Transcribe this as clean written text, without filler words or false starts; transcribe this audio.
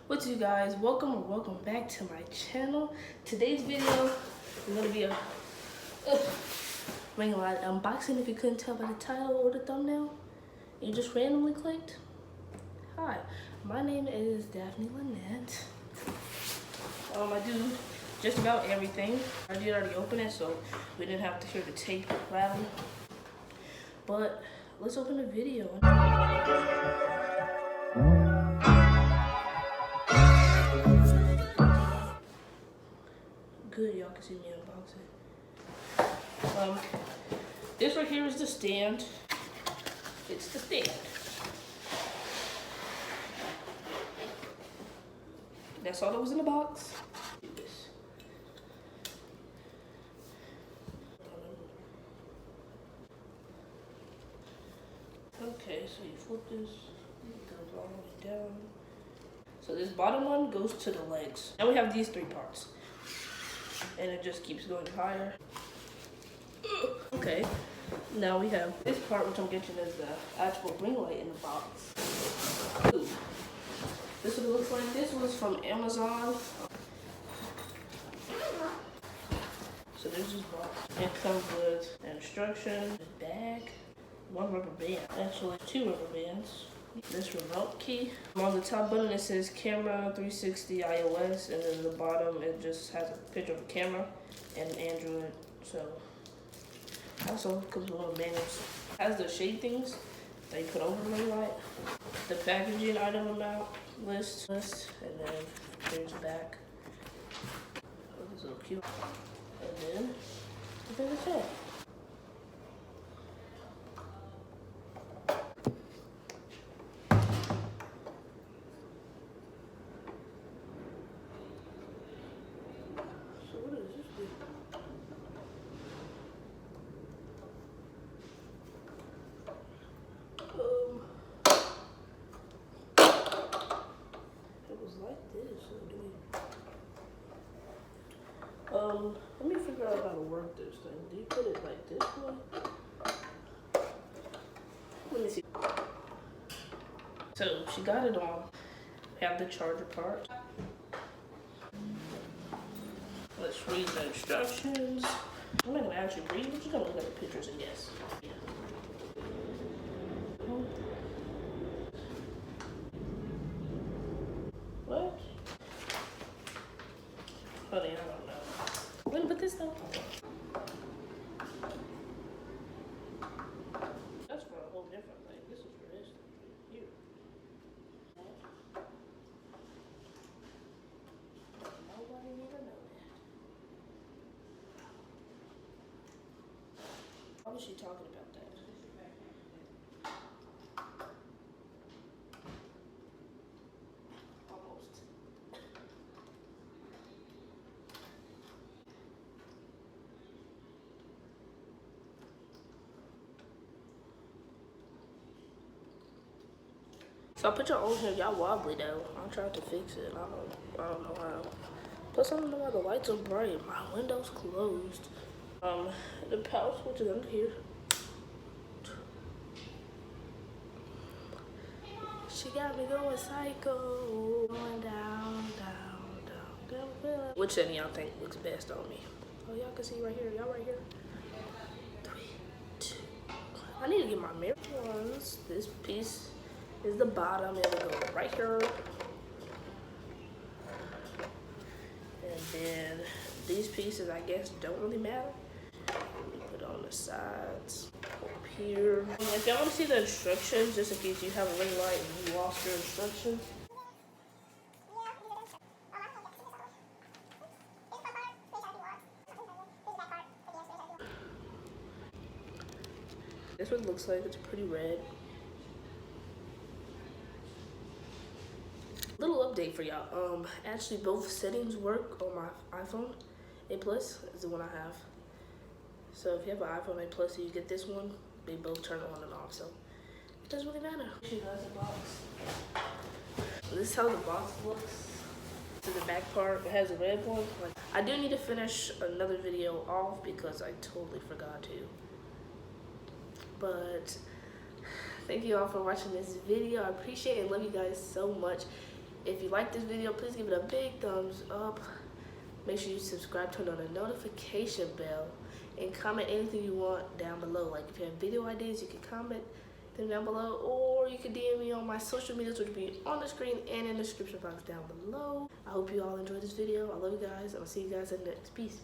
What's you guys? Welcome back to my channel. Today's video is gonna be a ring light unboxing. If you couldn't tell by the title or the thumbnail, you just randomly clicked. Hi, my name is Daphne Lynette. I do just about everything. I did already open it, so we didn't have to hear the tape rattle. But let's open the video. Good, y'all can see me unboxing. This right here is the stand. It's the stand. That's all that was in the box. Do this. Okay, so you flip this, it goes all the way down. So this bottom one goes to the legs. Now we have these three parts. And it just keeps going higher. Okay, now we have this part, which I'm guessing is the actual ring light in the box. Ooh. This is what it looks like. This was from Amazon. So there's this box. It comes with an instruction, a bag, one rubber band. Actually, two rubber bands. This remote key. On the top button it says camera 360 iOS, and then the bottom it just has a picture of a camera and an Android. So also comes with little manuals. Has the shade things that you put over the ring light. The packaging item amount list, and then there's the back. Oh, this is so cute. And then I think that's it. Let me figure out how to work this thing. Do you put it like this way? Let me see. So she got it on. Have the charger part. Let's read the instructions. I'm not gonna actually read, we're just gonna look at the pictures and guess. Yeah. What? Honey, I don't know. We're gonna put this though. That's for a whole different thing. This is for this here. Nobody ever know that. Why was she talking about that? Almost. So I put your own here, y'all wobbly though. I'm trying to fix it. I don't know how. Plus I don't know why the lights are bright. My window's closed. The power switch is under here. She got me going psycho. Going down, down, down, down. Which setting y'all think looks best on me? Oh, y'all can see right here. Y'all right here. 3, 2, 1. I need to get my mirror ones. This piece is the bottom. It will go right here. And then these pieces, I guess, don't really matter. Put it on the sides. Up here. If y'all want to see the instructions, just in case you have a ring light and you lost your instructions. This one looks like it's pretty red. Little update for y'all. Actually both settings work on my iPhone 8 Plus is the one I have. So if you have an iPhone 8 Plus and you get this one, they both turn on and off, so it doesn't really matter. She has a box. So this is how the box looks. To the back part, it has a red one. I do need to finish another video off because I totally forgot to. But thank you all for watching this video. I appreciate it and love you guys so much. If you like this video, please give it a big thumbs up. Make sure you subscribe, turn on the notification bell, and comment anything you want down below. Like if you have video ideas, you can comment them down below, or you can DM me on my social medias, which will be on the screen and in the description box down below. I hope you all enjoyed this video. I love you guys, and I'll see you guys in the next. Peace.